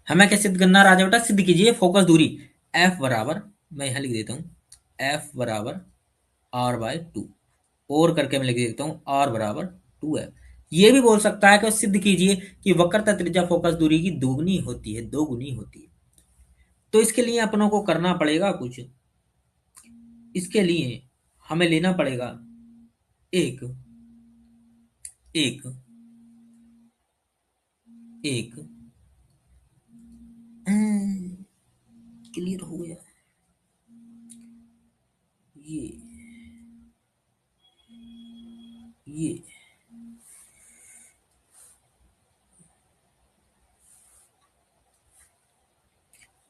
हमें क्या सिद्ध करना है राजा बेटा? सिद्ध कीजिए फोकस दूरी एफ बराबर, मैं यहां लिख देता हूं एफ बराबर R/2। और करके मैं लिख देता हूं R बराबर 2F। ये भी बोल सकता है कि सिद्ध कीजिए कि वक्रता त्रिज्या फोकस दूरी की दोगुनी होती है, दोगुनी होती है। तो इसके लिए अपनों को करना पड़ेगा कुछ। इसके लिए हमें लेना पड़ेगा एक एक एक क्लियर हो गया ये ये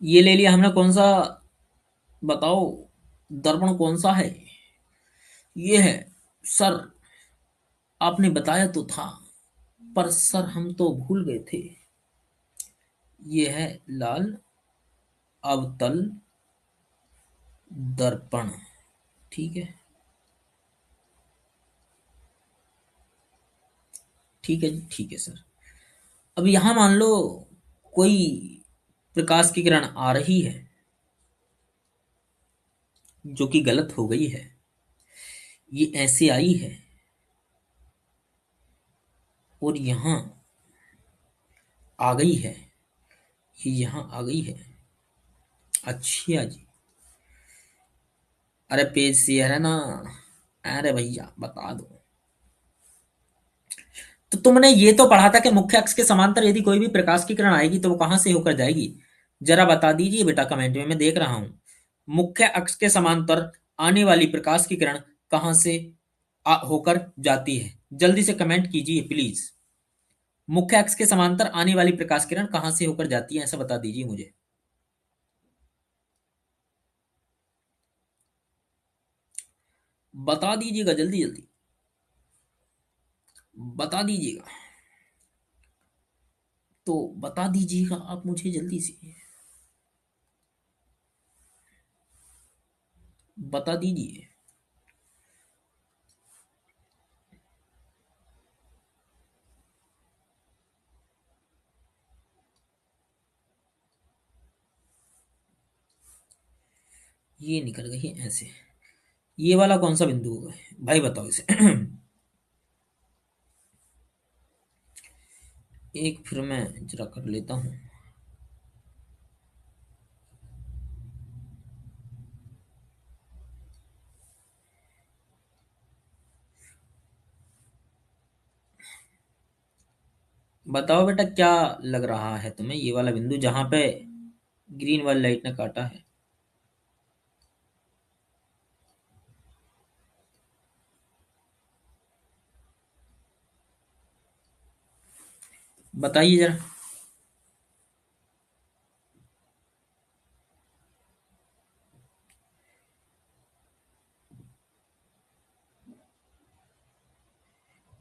ये ले लिया हमने। कौन सा बताओ? दर्पण कौन सा है? ये है सर। आपने बताया तो था, पर सर हम तो भूल गए थे। ये है लाल अवतल दर्पण। ठीक है, ठीक है जी, ठीक है सर। अब यहां मान लो कोई प्रकाश की किरण आ रही है, जो कि गलत हो गई है। ये ऐसे आई है और यहां आ गई है। ये यहां आ गई है। अच्छा जी। अरे पेज शेयर है ना? अरे भैया बता दो। तो तुमने ये तो पढ़ा था कि मुख्य अक्ष के समांतर यदि कोई भी प्रकाश की किरण आएगी तो वो कहां से होकर जाएगी? जरा बता दीजिए बेटा कमेंट में, मैं देख रहा हूं। मुख्य अक्ष के समांतर आने वाली प्रकाश की किरण कहां से होकर जाती है? जल्दी से कमेंट कीजिए प्लीज। मुख्य अक्ष के समांतर आने वाली प्रकाश किरण कहां से होकर जाती है, ऐसा बता दीजिए मुझे। बता दीजिएगा जल्दी जल्दी, बता दीजिएगा। तो बता दीजिएगा आप मुझे जल्दी से, बता दीजिए। ये निकल गई है ऐसे। ये वाला कौन सा बिंदु होगा भाई, बताओ इसे। एक फिर मैं जरा कर लेता हूँ। बताओ बेटा, क्या लग रहा है तुम्हें ये वाला बिंदु जहां पे ग्रीन वाली लाइट ने काटा है? बताइए जरा।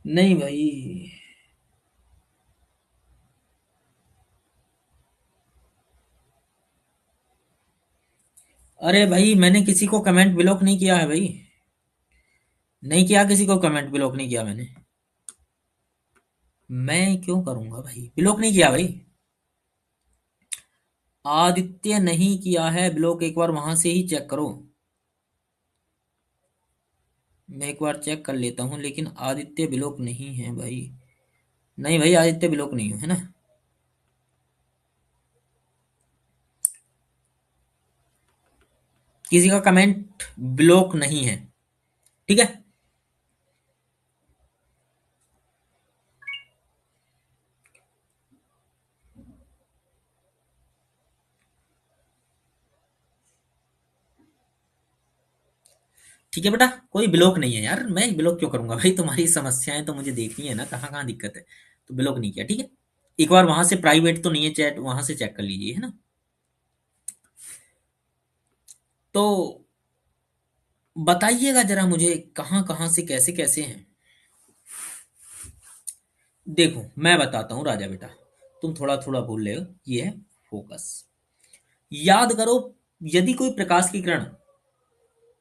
नहीं भाई। अरे भाई, मैंने किसी को कमेंट ब्लॉक नहीं किया है भाई। नहीं किया, किसी को कमेंट ब्लॉक नहीं किया मैंने। मैं क्यों करूंगा भाई, ब्लॉक नहीं किया भाई। आदित्य नहीं किया है ब्लॉक, एक बार वहां से ही चेक करो। मैं एक बार चेक कर लेता हूँ, लेकिन आदित्य ब्लॉक नहीं है भाई। नहीं भाई, आदित्य ब्लॉक नहीं है ना। किसी का कमेंट ब्लॉक नहीं है। ठीक है। ठीक है बेटा, कोई ब्लॉक नहीं है यार, मैं ब्लॉक क्यों करूंगा भाई, तुम्हारी समस्याएं तो मुझे देखनी है ना, कहाँ कहाँ दिक्कत है। तो ब्लॉक नहीं किया, ठीक है। एक बार वहां से प्राइवेट तो नहीं है चैट, वहां से चेक कर लीजिए, है ना। तो बताइएगा जरा मुझे, कहाँ कहाँ से कैसे कैसे हैं। देखो मैं बताता हूँ राजा बेटा, तुम थोड़ा थोड़ा भूल रहे हो। ये है फोकस। याद करो, यदि कोई प्रकाश की किरण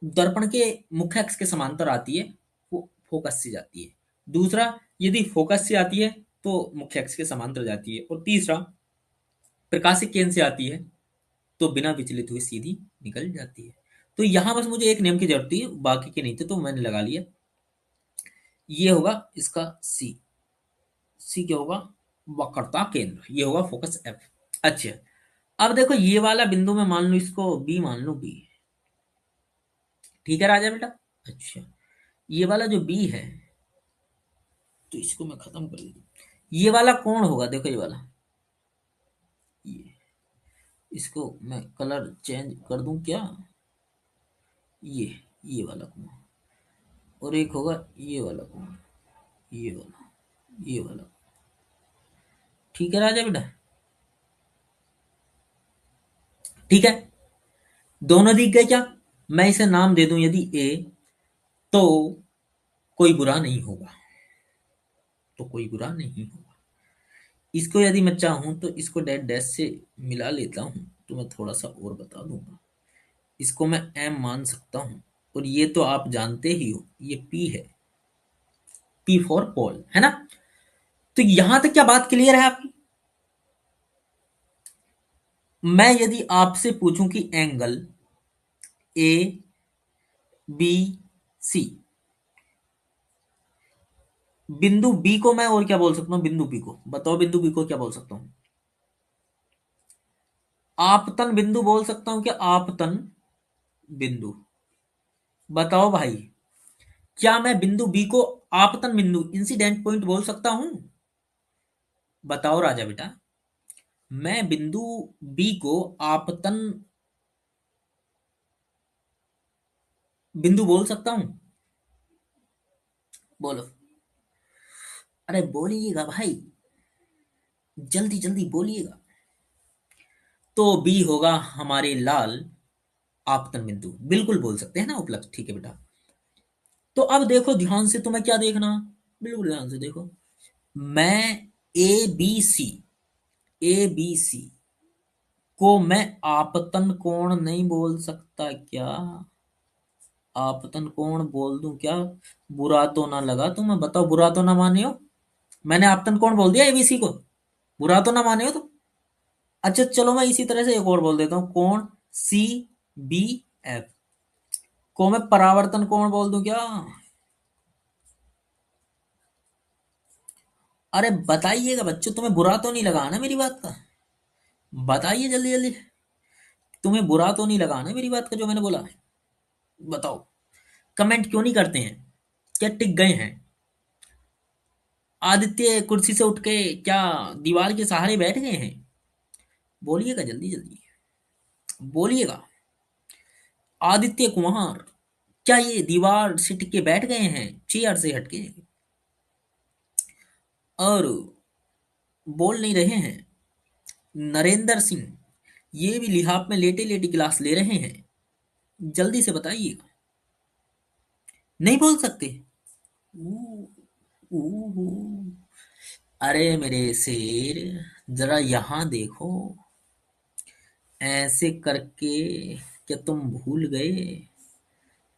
दर्पण के मुख्य अक्ष के समांतर आती है, वो फोकस से जाती है। दूसरा, यदि फोकस से आती है तो मुख्य अक्ष के समांतर जाती है। और तीसरा, प्रकाशिक केंद्र से आती है तो बिना विचलित हुए सीधी निकल जाती है। तो यहां बस मुझे एक नियम की जरूरत थी, बाकी के नहीं थे, तो मैंने लगा लिया। ये होगा इसका सी। सी क्या होगा? वक्रता केंद्र। ये होगा फोकस एफ। अच्छा, अब देखो ये वाला बिंदु में मान लो इसको बी, मान लो बी। ठीक है राजा बेटा। अच्छा, ये वाला जो बी है, तो इसको मैं खत्म कर दूं। ये वाला कौन होगा? देखो ये वाला, ये, इसको मैं कलर चेंज कर दूं क्या? ये वाला कौन? और एक होगा ये वाला कौन? ये वाला, ये वाला। ठीक है राजा बेटा। ठीक है, दोनों दिख गए क्या? मैं इसे नाम दे दूं यदि ए, तो कोई बुरा नहीं होगा। तो कोई बुरा नहीं होगा। इसको यदि मैं चाहूं तो इसको डैश डैश से मिला लेता हूं, तो मैं थोड़ा सा और बता दूंगा। इसको मैं एम मान सकता हूं। और ये तो आप जानते ही हो, ये पी है। पी फॉर पॉल, है ना। तो यहां तक क्या बात क्लियर है आपकी? मैं यदि आपसे पूछूं कि एंगल ए बी सी, बिंदु बी को मैं और क्या बोल सकता हूं? बिंदु बी को बताओ, बिंदु बी को क्या बोल सकता हूं? आपतन बिंदु बोल सकता हूं क्या? आपतन बिंदु। बताओ भाई, क्या मैं बिंदु बी को आपतन बिंदु, इंसिडेंट पॉइंट बोल सकता हूं? बताओ राजा बेटा, मैं बिंदु बी को आपतन बिंदु बोल सकता हूं? बोलो। अरे बोलिएगा भाई, जल्दी जल्दी बोलिएगा। तो बी होगा हमारे लाल आपतन बिंदु, बिल्कुल बोल सकते हैं ना उपलब्ध। ठीक है बेटा। तो अब देखो ध्यान से, तुम्हें क्या देखना, बिल्कुल ध्यान से देखो। मैं ए बी सी, ए बी सी को मैं आपतन कोण नहीं बोल सकता क्या? आपतन कोण बोल दूं क्या? बुरा तो ना लगा तुम्हें? बताओ, बुरा तो ना माने हो? मैंने आपतन कोण बोल दिया एबीसी को, बुरा तो ना माने हो तुम? अच्छा चलो, मैं इसी तरह से एक और बोल देता हूँ, कोण सी बी एफ को मैं परावर्तन कोण बोल दूं क्या? अरे बताइएगा बच्चों, तुम्हें बुरा तो नहीं लगा ना मेरी बात का? बताइए जल्दी जल्दी। तुम्हें बुरा तो नहीं लगा ना मेरी बात का जो मैंने बोला? बताओ। कमेंट क्यों नहीं करते हैं? क्या टिक गए हैं? आदित्य कुर्सी से उठ के क्या दीवार के सहारे बैठ गए हैं? बोलिएगा जल्दी जल्दी, बोलिएगा। आदित्य कुमार, क्या ये दीवार से टिक के बैठ गए हैं, चेयर से हटके, और बोल नहीं रहे हैं? नरेंद्र सिंह, ये भी लिहाफ में लेटे लेटे क्लास ले रहे हैं? जल्दी से बताइएगा। नहीं बोल सकते? ऊ, ऊ, अरे मेरे शेर, जरा यहाँ देखो। ऐसे करके क्या तुम भूल गए?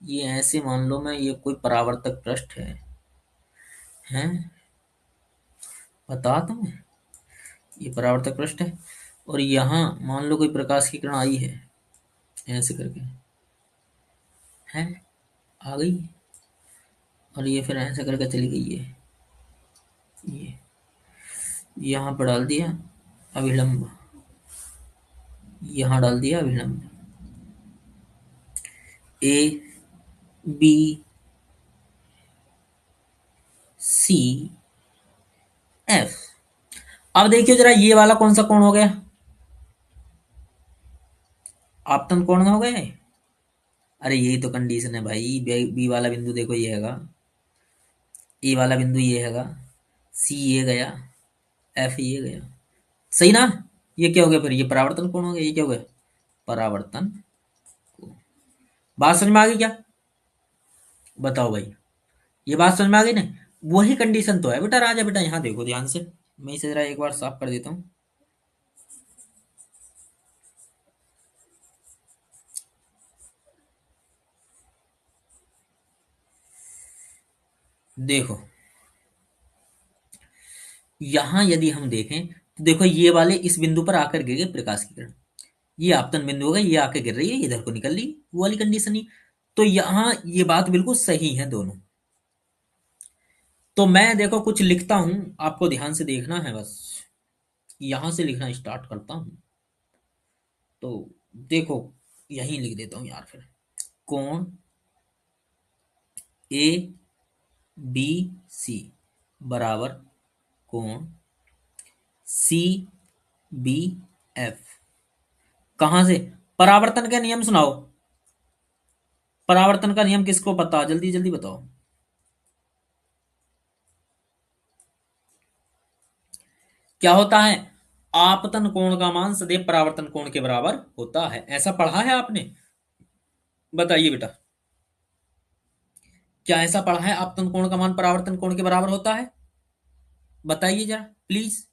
ये ऐसे मान लो मैं ये कोई परावर्तक पृष्ठ है? हैं? बता तुम्हें, ये परावर्तक पृष्ठ है, और यहाँ मान लो कोई प्रकाश की किरण आई है, ऐसे करके है, आ गई, और ये फिर ऐसे करके चली गई है। ये यहाँ पर डाल दिया अभिलंब, यहाँ डाल दिया अभिलंब, ए बी सी एफ। अब देखियो जरा, ये वाला कौन सा कोण हो गया? आपतन कोण हो गया है। अरे यही तो कंडीशन है भाई। बी वाला बिंदु देखो ये हैगा, ए वाला बिंदु ये हैगा, सी ये गया, एफ ये गया, सही ना? ये क्या हो गया फिर? ये परावर्तन कोण हो गया। ये क्या हो गया? परावर्तन कोण। बात समझ में आ गई क्या? बताओ भाई, ये बात समझ में आ गई ना? वही कंडीशन तो है बेटा। राजा बेटा यहाँ देखो ध्यान से, मैं इसे जरा एक बार साफ कर देता हूँ। देखो यहाँ यदि हम देखें तो देखो, ये वाले इस बिंदु पर आकर गिर गए प्रकाश की किरण, ये आपतन बिंदु होगा, ये आके गिर रही है, इधर को निकल रही, वो वाली कंडीशन ही। तो यहाँ ये बात बिल्कुल सही है दोनों। तो मैं देखो कुछ लिखता हूं, आपको ध्यान से देखना है बस। यहां से लिखना स्टार्ट करता हूं। तो देखो, यहीं लिख देता हूं यार फिर। कोण ए बी सी बराबर कोण सी बी एफ। कहां से? परावर्तन का नियम सुनाओ। परावर्तन का नियम किसको पता? जल्दी जल्दी बताओ। क्या होता है? आपतन कोण का मान सदैव परावर्तन कोण के बराबर होता है। ऐसा पढ़ा है आपने? बताइए बेटा, क्या ऐसा पढ़ा है आपतन कोण का मान परावर्तन कोण के बराबर होता है? बताइए जरा प्लीज।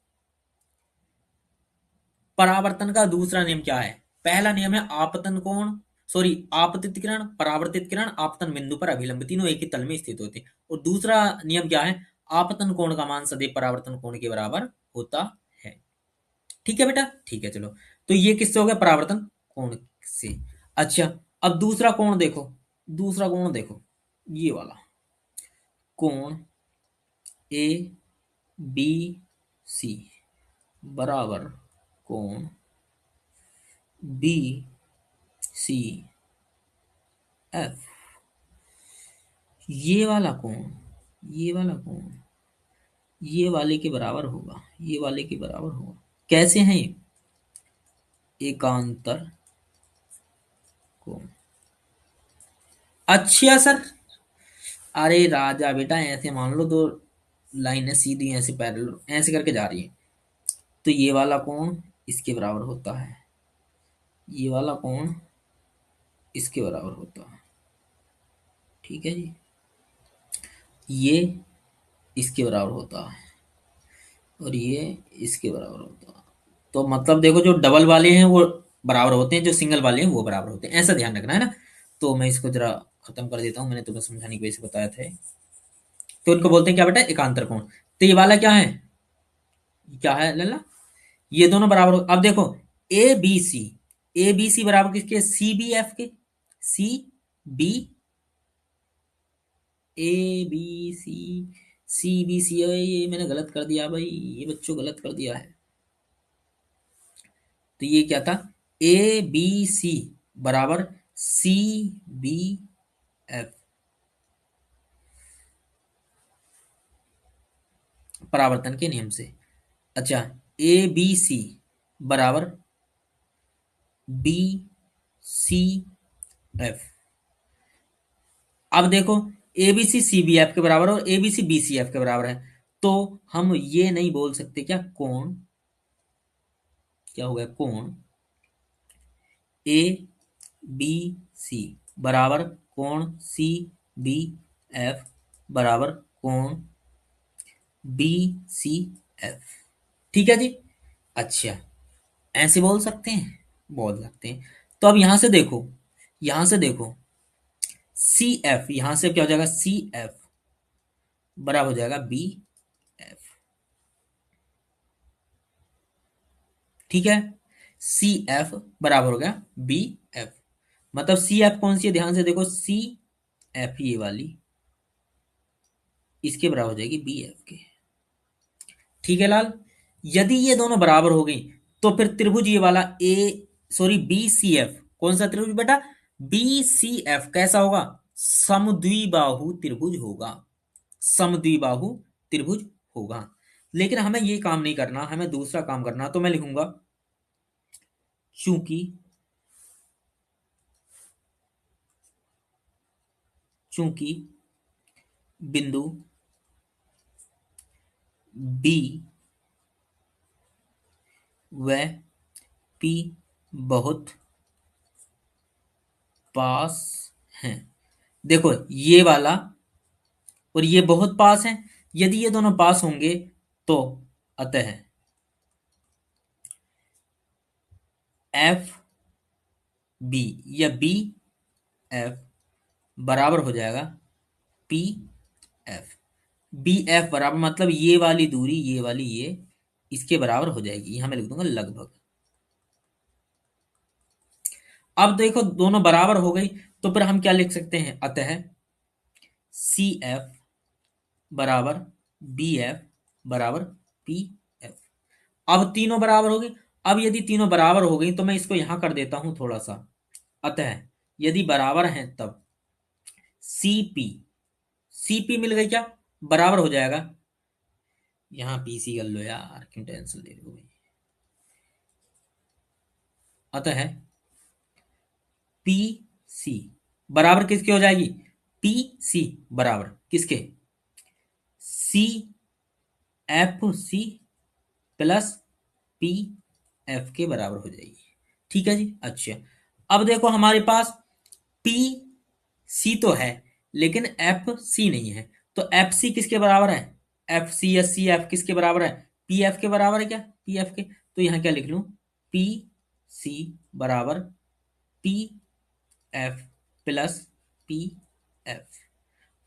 परावर्तन का दूसरा नियम क्या है? पहला नियम है आपतन कोण, सॉरी आपतित किरण, परावर्तित किरण आपतन बिंदु पर अभिलंब, तीनों एक ही तल में स्थित होते हैं। और दूसरा नियम क्या है? आपतन कोण का मान सदैव परावर्तन कोण के बराबर होता है। ठीक है बेटा, ठीक है चलो। तो ये किससे हो गया? परावर्तन कोण से। अच्छा, अब दूसरा कोण देखो, दूसरा कोण देखो, ये वाला कोण ए बी सी बराबर कोण बी सी एफ। ये वाला कोण, ये वाला कोण ये वाले के बराबर होगा, ये वाले के बराबर होगा। कैसे हैं ये? एकांतर कोण। अच्छा सर, अरे राजा बेटा ऐसे मान लो दो लाइनें सीधी ऐसे पैरेलल ऐसे करके जा रही है, तो ये वाला कोण इसके बराबर होता है, ये वाला कोण इसके बराबर होता है। ठीक है जी, ये इसके बराबर होता है, और ये इसके बराबर होता है। तो मतलब देखो, जो डबल वाले हैं वो बराबर होते हैं, जो सिंगल वाले हैं वो बराबर होते हैं, ऐसा ध्यान रखना है ना। तो मैं इसको जरा खत्म कर देता हूँ, मैंने तुम्हें समझाने की वजह से बताया था। तो इनको बोलते हैं क्या बेटा? एकांतर कोण। तो ये वाला क्या है? क्या है लल्ला? ये दोनों बराबर अब देखो, ए बी सी, ए बी सी बराबर किसके? सी बी एफ के। C B, A B C, CBC, ये मैंने गलत कर दिया भाई, ये बच्चों गलत कर दिया है। तो ये क्या था, ABC बराबर CBF, परावर्तन के नियम से। अच्छा, ABC बराबर BCF। अब देखो, ABC CBF के बराबर और ABC BCF के बराबर है, तो हम ये नहीं बोल सकते क्या, कोण, क्या हो गया, कोण ABC बराबर कोण CBF बराबर कोण BCF। ठीक है जी। अच्छा, ऐसे बोल सकते हैं, बोल सकते हैं। तो अब यहां से देखो, यहां से देखो, CF, यहां से क्या हो जाएगा, CF बराबर हो जाएगा BF। ठीक है, CF बराबर हो गया BF। मतलब CF कौन सी है, ध्यान से देखो, CF ये वाली, इसके बराबर हो जाएगी BF के। ठीक है लाल। यदि ये दोनों बराबर हो गई, तो फिर त्रिभुज ये वाला BCF, कौन सा त्रिभुज बेटा, BCF कैसा होगा, समद्विबाहु त्रिभुज होगा, समद्विबाहु त्रिभुज होगा। लेकिन हमें ये काम नहीं करना, हमें दूसरा काम करना। तो मैं लिखूंगा, चूंकि चूंकि बिंदु B व P बहुत पास हैं। देखो ये वाला और ये बहुत पास हैं, यदि ये दोनों पास होंगे तो अतः FB या BF बराबर हो जाएगा PF। BF बराबर मतलब ये वाली दूरी, ये वाली, ये इसके बराबर हो जाएगी। यहां मैं लिख दूंगा लगभग। अब देखो दोनों बराबर हो गई, तो फिर हम क्या लिख सकते हैं, अतः CF बराबर BF बराबर PF। अब तीनों बराबर हो गई। अब यदि तीनों बराबर हो गई तो मैं इसको यहां कर देता हूं थोड़ा सा। अतः यदि बराबर हैं तब CP, CP मिल गई क्या, बराबर हो जाएगा, यहां PC कर लो यार, क्यों टेंशन ले रहे हो भाई। अतः PC बराबर किसके हो जाएगी, PC बराबर किसके, CFC प्लस PF के बराबर हो जाएगी। ठीक है जी। अच्छा, अब देखो हमारे पास PC तो है, लेकिन FC नहीं है। तो FC किसके बराबर है, FC या CF किसके बराबर है, PF के बराबर है क्या, PF के। तो यहां क्या लिख लूं, PC बराबर PF प्लस PF।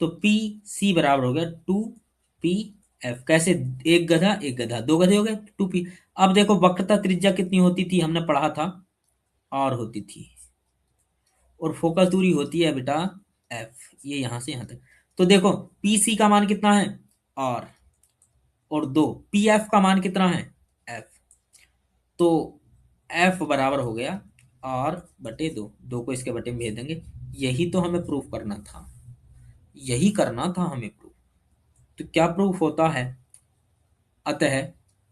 तो PC बराबर हो गया 2PF। कैसे, एक गधा एक गधा, दो गधे हो गए 2P। अब देखो वक्रता त्रिज्या कितनी होती थी, हमने पढ़ा था, R होती थी, और फोकस दूरी होती है बेटा F, ये यहां से यहां तक। तो देखो PC का मान कितना है, R, और 2, PF का मान कितना है, F। तो F बराबर हो गया R बटे 2, 2 को इसके बटे में भेज देंगे। यही तो हमें प्रूफ करना था, यही करना था हमें प्रूफ। तो क्या प्रूफ होता है, अतः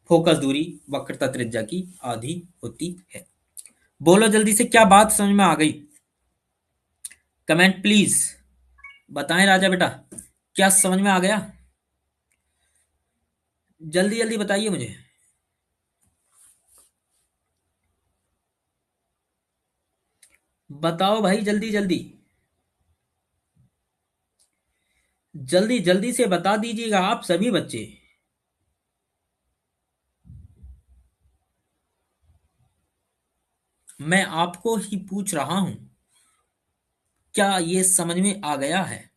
फोकस दूरी वक्रता त्रिज्या की आधी होती है। बोलो जल्दी से, क्या बात समझ में आ गई, कमेंट प्लीज बताएं राजा बेटा, क्या समझ में आ गया, जल्दी जल्दी बताइए मुझे। बताओ भाई, जल्दी जल्दी, जल्दी जल्दी से बता दीजिएगा आप सभी बच्चे। मैं आपको ही पूछ रहा हूं, क्या ये समझ में आ गया है,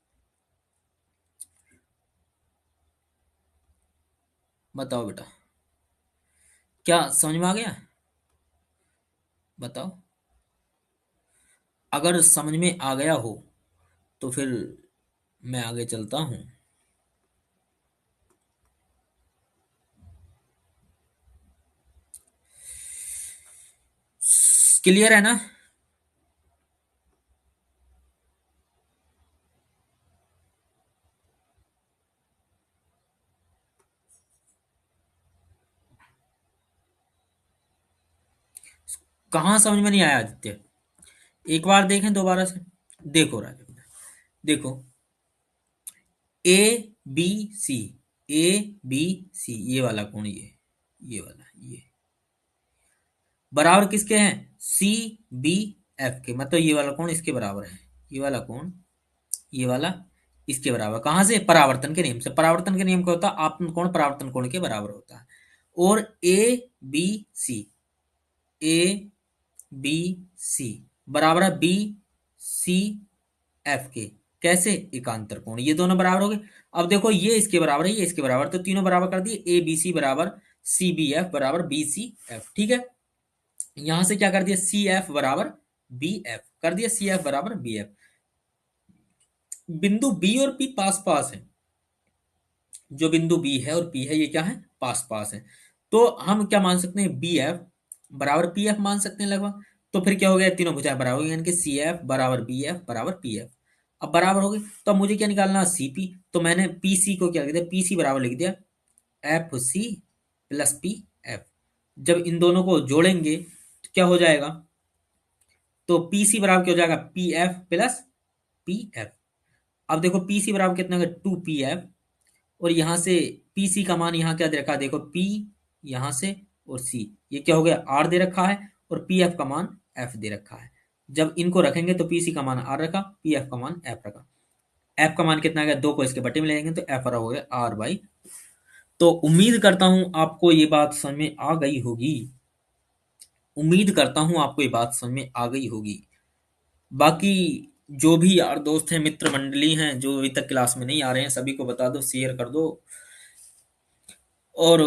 बताओ बेटा, क्या समझ में आ गया, बताओ। अगर समझ में आ गया हो तो फिर मैं आगे चलता हूं। क्लियर है ना? कहाँ समझ में नहीं आया आदित्य? एक बार देखें दोबारा से। देखो राजा, देखो, ए बी सी, ए बी सी, ये वाला कोण, ये वाला, ये बराबर किसके हैं? सी बी एफ के, मतलब ये वाला कोण इसके बराबर है, ये वाला कोण, ये वाला इसके बराबर। कहाँ से? परावर्तन के नियम से। परावर्तन के नियम क्या होता है? आपतन कोण परावर्तन कोण के बराबर होता है। और ए बी सी, ए बी सी बराबर है बी सी एफ के। कैसे? एकांतर कोण, ये दोनों बराबर हो गए। अब देखो, ये इसके बराबर है, ये इसके बराबर, तो तीनों बराबर कर दिए। ए बी सी बराबर सी बी एफ बराबर बी सी एफ, ठीक है। यहां से क्या कर दिया? सी एफ बराबर बी एफ कर दिया, सी एफ बराबर बी एफ। बिंदु बी और पी पास पास है। जो बिंदु बी है और पी है, ये क्या है? पास पास है। तो हम क्या मान सकते हैं? बी एफ बराबर पी एफ मान सकते हैं लगभग। तो फिर क्या हो गया? तीनों भुजाएं बराबर हो गई, यानी कि सी एफ बराबर बी एफ बराबर पी एफ। अब बराबर हो गई, तो अब मुझे क्या निकालना? C P. तो मैंने पी सी को क्या लिख दिया? पी सी बराबर लिख दिया F C plus P F. जब इन दोनों को जोड़ेंगे तो क्या हो जाएगा? तो पी सी बराबर क्या हो जाएगा? P F plus P F. अब देखो, पी सी बराबर कितना है? 2 पी एफ। और यहां से पी सी का मान यहाँ क्या दे रखा है? देखो, पी यहां से और सी, ये क्या हो गया? आर दे रखा है। और पी एफ का मान एफ दे रखा है। जब इनको रखेंगे तो पी सी का मान आर रखा, पी एफ का मान एफ रखा। एफ का मान कितना आ गया? 2 को इसके बटे में ले जाएंगे तो एफ हो गया आर बाई। तो उम्मीद करता हूं आपको ये बात समझ में आ गई होगी। उम्मीद करता हूं आपको ये बात समझ में आ गई होगी। बाकी जो भी यार दोस्त हैं, मित्र मंडली हैं, जो अभी तक क्लास में नहीं आ रहे हैं, सभी को बता दो, शेयर कर दो। और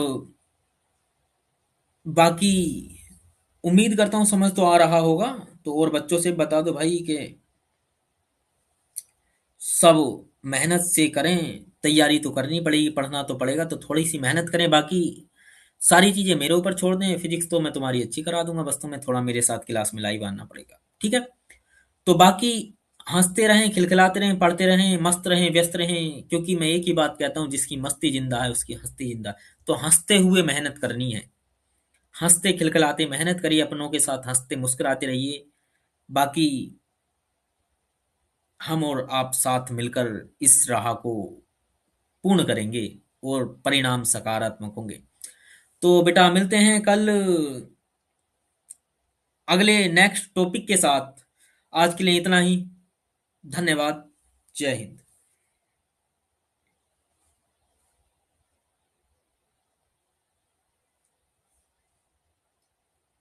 बाकी उम्मीद करता हूँ समझ तो आ रहा होगा। तो और बच्चों से बता दो भाई कि सब मेहनत से करें। तैयारी तो करनी पड़ेगी, पढ़ना तो पड़ेगा, तो थोड़ी सी मेहनत करें। बाकी सारी चीजें मेरे ऊपर छोड़ दें। फिजिक्स तो मैं तुम्हारी अच्छी करा दूंगा, बस तुम्हें थोड़ा मेरे साथ क्लास में लाइव आना पड़ेगा, ठीक है? तो बाकी हंसते रहें, खिलखिलाते रहें, पढ़ते रहें, मस्त रहें, व्यस्त रहें, क्योंकि मैं एक ही बात कहता हूँ, जिसकी मस्ती जिंदा है उसकी हंसती जिंदा है। तो हंसते हुए मेहनत करनी है। हंसते खिलखिलाते मेहनत करिए, अपनों के साथ हंसते मुस्कुराते रहिए। बाकी हम और आप साथ मिलकर इस राह को पूर्ण करेंगे और परिणाम सकारात्मक होंगे। तो बेटा मिलते हैं कल अगले नेक्स्ट टॉपिक के साथ। आज के लिए इतना ही। धन्यवाद। जय हिंद।